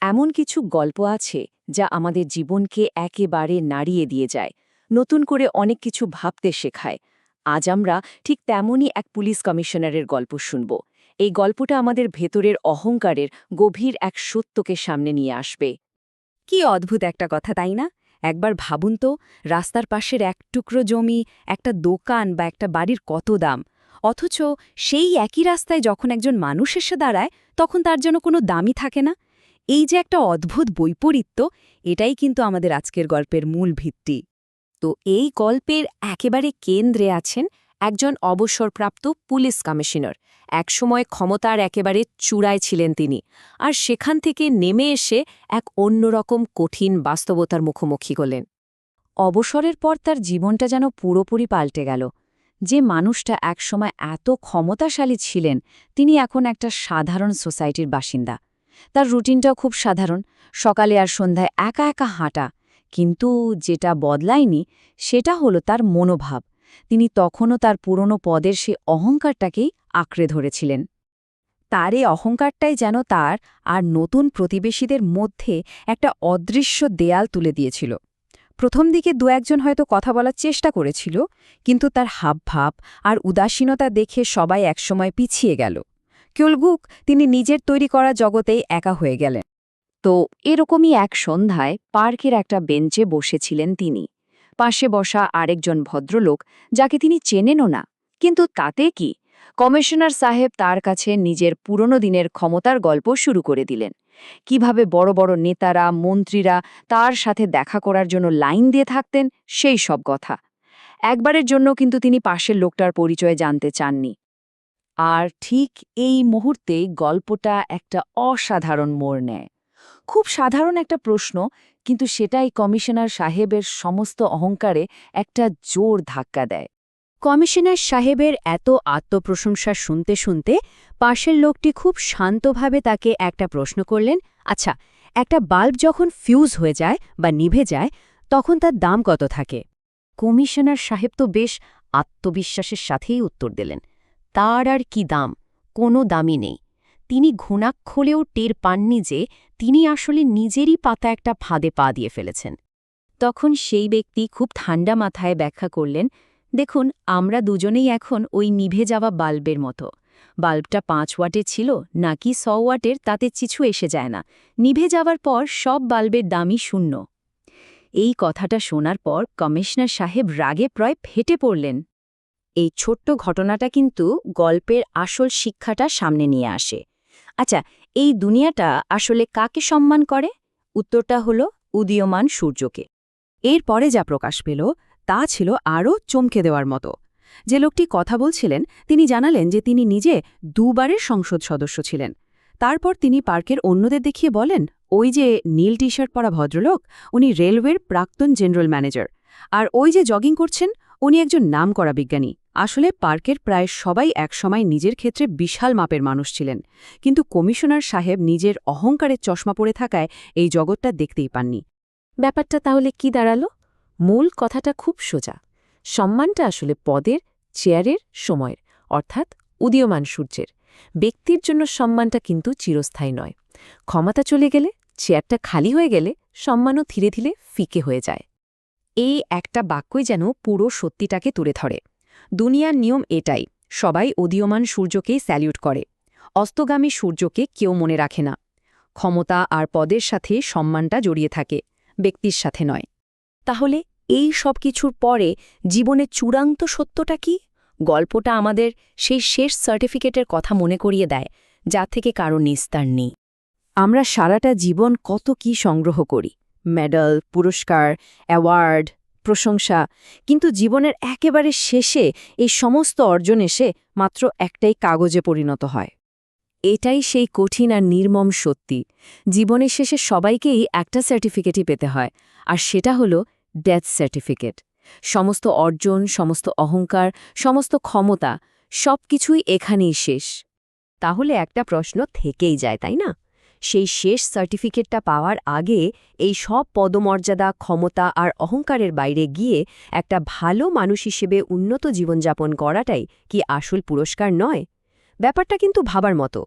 এমন কিছু গল্প আছে যা আমাদের জীবনকে একেবারে নাড়িয়ে দিয়ে যায়, নতুন করে অনেক কিছু ভাবতে শেখায়। আজ আমরা ঠিক তেমনই এক পুলিশ কমিশনারের গল্প শুনব। এই গল্পটা আমাদের ভেতরের অহংকারের গভীর এক সত্যকে সামনে নিয়ে আসবে। কি অদ্ভুত একটা কথা, তাই না? একবার ভাবুন তো, রাস্তার পাশের এক টুকরো জমি, একটা দোকান বা একটা বাড়ির কত দাম, অথচ সেই একই রাস্তায় যখন একজন মানুষ এসে দাঁড়ায় তখন তার জন্য কোনো দামই থাকে না। এই যে একটা অদ্ভুত বৈপরীত্য, এটাই কিন্তু আমাদের আজকের গল্পের মূল ভিত্তি। তো এই গল্পের একেবারে কেন্দ্রে আছেন একজন অবসরপ্রাপ্ত পুলিশ কমিশনার। একসময় ক্ষমতার একেবারে চূড়ায় ছিলেন তিনি, আর সেখান থেকে নেমে এসে এক অন্যরকম কঠিন বাস্তবতার মুখোমুখি হলেন। অবসরের পর তার জীবনটা যেন পুরোপুরি পাল্টে গেল। যে মানুষটা একসময় এত ক্ষমতাশালী ছিলেন, তিনি এখন একটা সাধারণ সোসাইটির বাসিন্দা। তার রুটিনটাও খুব সাধারণ, সকালে আর সন্ধ্যায় একা একা হাঁটা। কিন্তু যেটা বদলায়নি সেটা হলো তার মনোভাব। তিনি তখনও তার পুরনো পদের সে অহংকারটাকেই আঁকড়ে ধরেছিলেন। তার এই অহংকারটাই যেন তার আর নতুন প্রতিবেশীদের মধ্যে একটা অদৃশ্য দেয়াল তুলে দিয়েছিল। প্রথম দিকে দু একজন হয়তো কথা বলার চেষ্টা করেছিল, কিন্তু তার হাবভাব আর উদাসীনতা দেখে সবাই একসময় পিছিয়ে গেল। কেলগুক তিনি নিজের তৈরি করা জগতেই একা হয়ে গেলেন। তো এরকমই এক সন্ধ্যায় পার্কের একটা বেঞ্চে বসেছিলেন তিনি। পাশে বসা আরেকজন ভদ্রলোক, যাকে তিনি চেনেনও না। কিন্তু তাতে কি, কমিশনার সাহেব তার কাছে নিজের পুরনো দিনের ক্ষমতার গল্প শুরু করে দিলেন। কিভাবে বড় বড় নেতারা, মন্ত্রীরা তার সাথে দেখা করার জন্য লাইন দিয়ে থাকতেন, সেই সব কথা। একবারের জন্য কিন্তু তিনি পাশের লোকটার পরিচয় জানতে চাননি। আর ঠিক এই মুহূর্তেই গল্পটা একটা অসাধারণ মোড় নেয়। খুব সাধারণ একটা প্রশ্ন, কিন্তু সেটাই কমিশনার সাহেবের সমস্ত অহংকারে একটা জোর ধাক্কা দেয়। কমিশনার সাহেবের এত আত্মপ্রশংসা শুনতে শুনতে পাশের লোকটি খুব শান্তভাবে তাকে একটা প্রশ্ন করলেন, আচ্ছা, একটা বাল্ব যখন ফিউজ হয়ে যায় বা নিভে যায় তখন তার দাম কত থাকে? কমিশনার সাহেব তো বেশ আত্মবিশ্বাসের সাথেই উত্তর দিলেন, তার আর কি দাম, কোনো দামই নেই। তিনি ঘুণাক্ষরেও টের পাননি যে তিনি আসলে নিজেরই পাতা একটা ফাঁদে পা দিয়ে ফেলেছেন। তখন সেই ব্যক্তি খুব ঠান্ডা মাথায় ব্যাখ্যা করলেন, দেখুন, আমরা দুজনেই এখন ওই নিভে যাওয়া বাল্বের মতো। বাল্বটা 5 ওয়াটের ছিল নাকি 100 ওয়াটের তাতে কিছু এসে যায় না। নিভে যাওয়ার পর সব বাল্বের দামই শূন্য। এই কথাটা শোনার পর কমিশনার সাহেব রাগে প্রায় ফেটে পড়লেন। এই ছোট্ট ঘটনাটা কিন্তু গল্পের আসল শিক্ষাটা সামনে নিয়ে আসে। আচ্ছা, এই দুনিয়াটা আসলে কাকে সম্মান করে? উত্তরটা হলো উদীয়মান সূর্যকে। এর পরে যা প্রকাশ পেল তা ছিল আরও চমকে দেওয়ার মতো। যে লোকটি কথা বলছিলেন তিনি জানালেন যে তিনি নিজে 2 বারের সংসদ সদস্য ছিলেন। তারপর তিনি পার্কের অন্যদের দেখিয়ে বলেন, ওই যে নীল টি শার্ট পরা ভদ্রলোক, উনি রেলওয়ের প্রাক্তন জেনারেল ম্যানেজার। আর ওই যে জগিং করছেন, উনি একজন নামকরা বিজ্ঞানী। আসলে পার্কের প্রায় সবাই একসময় নিজের ক্ষেত্রে বিশাল মাপের মানুষ ছিলেন, কিন্তু কমিশনার সাহেব নিজের অহংকারের চশমা পরে থাকায় এই জগৎটা দেখতেই পাননি। ব্যাপারটা তাহলে কি দাঁড়ালো? মূল কথাটা খুব সোজা। সম্মানটা আসলে পদের, চেয়ারের, সময়ের, অর্থাৎ উদীয়মান সূর্যের। ব্যক্তির জন্য সম্মানটা কিন্তু চিরস্থায়ী নয়। ক্ষমতা চলে গেলে, চেয়ারটা খালি হয়ে গেলে সম্মানও ধীরে ধীরে ফিকে হয়ে যায়। এই একটা বাক্যই যেন পুরো সত্যিটাকে তুলে ধরে। দুনিয়ার নিয়ম এটাই, সবাই উদীয়মান সূর্যকেই স্যালিউট করে। অস্তগামী সূর্যকে কেউ মনে রাখে না। ক্ষমতা আর পদের সাথে সম্মানটা জড়িয়ে থাকে, ব্যক্তির সাথে নয়। তাহলে এই সব কিছুর পরে জীবনের চূড়ান্ত সত্যটা কি? গল্পটা আমাদের সেই শেষ সার্টিফিকেটের কথা মনে করিয়ে দেয়, যা থেকে কারো নিস্তার নেই। আমরা সারাটা জীবন কত কি সংগ্রহ করি, মেডেল, পুরস্কার, অ্যাওয়ার্ড, প্রশংসা, কিন্তু জীবনের একেবারে শেষে এই সমস্ত অর্জন এসে মাত্র একটাই কাগজে পরিণত হয়। এটাই সেই কঠিন আর নির্মম সত্যি। জীবনের শেষে সবাইকেই একটা সার্টিফিকেটই পেতে হয়, আর সেটা হলো ডেথ সার্টিফিকেট। সমস্ত অর্জন, সমস্ত অহংকার, সমস্ত ক্ষমতা, সবকিছুই এখানেই শেষ। তাহলে একটা প্রশ্ন থেকেই যায়, তাই না? সেই শেষ সার্টিফিকেটটা পাওয়ার আগে এই সব পদমর্যাদা, ক্ষমতা আর অহংকারের বাইরে গিয়ে একটা ভালো মানুষ হিসেবে উন্নত জীবনযাপন করাটাই কি আসল পুরস্কার নয়? ব্যাপারটা কিন্তু ভাবার মতো।